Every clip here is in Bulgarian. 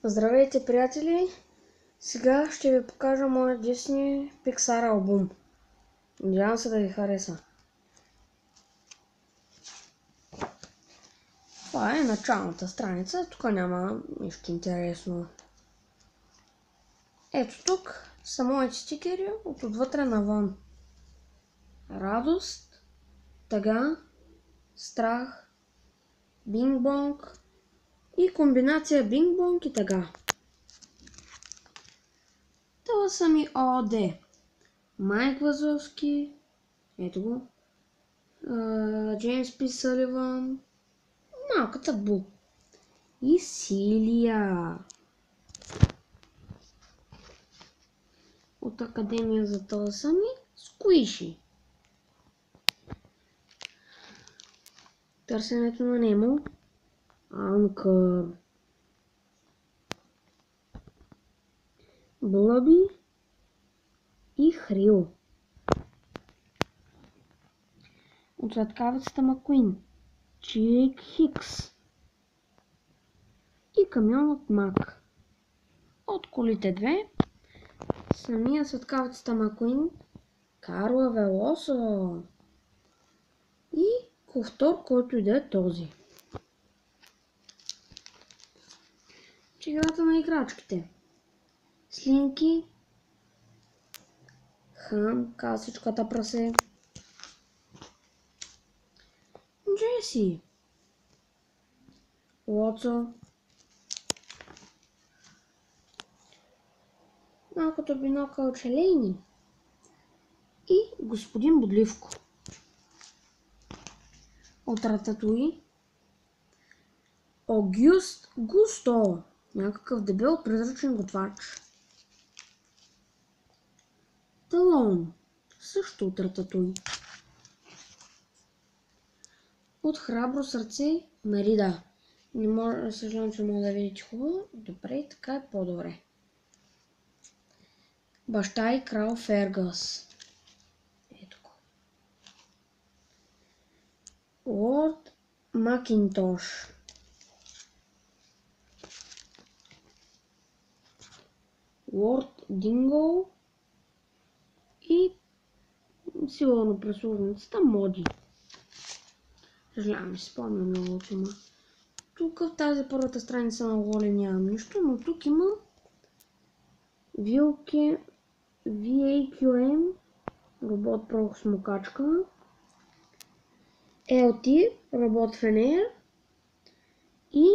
Здравейте, приятели! Сега ще ви покажа моят Disney Pixar албум. Надявам се да ви хареса. Това е началната страница, тук няма нищо интересно. Ето тук са моите стикери отвътре навън. Радост, тъга, страх, бинг-бонг и комбинация бинг-бонг и тъга. Това са ми ООД. Майк Вазовски, ето го, Джеймс П. Съливан, Малката Бу и Силия от Академия за Тълсъми, Скуиши. Търсенето на Немо, Анкър, Блъби и Хрил. От Сладкавицата Макуин, Чик Хикс и Камионът Мак. От Колите 2, самия Сладкавицата Макуин, Карла Велосо и Ковтор, който и да е този. Играта на играчките. Слинки, Хан, Касичката прасе, Джеси, Лоцо, Малкото бинокълче Лейни и Господин Бодливко. От Рататуи, Огюст Густо, някакъв дебел призрачен готвач. Талон, също от Рататуи. От Храбро сърце Мерида. Не може, съжалявам, че мога да видите хубаво. Добре, така е по-добре. Баща и крал Фергъс. Ето го. Лорд Макинтош. Лорд Динго и сигурно прислужницата Моди. Съжалявам, си спомням много има. Тук в тази първата страница на Лоли нямам нищо, но тук има VAQM, робот прахосмокачка, LT, робот фенер и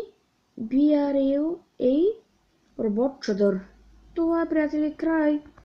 BRLA, робот чадър. Това е, приятели, край!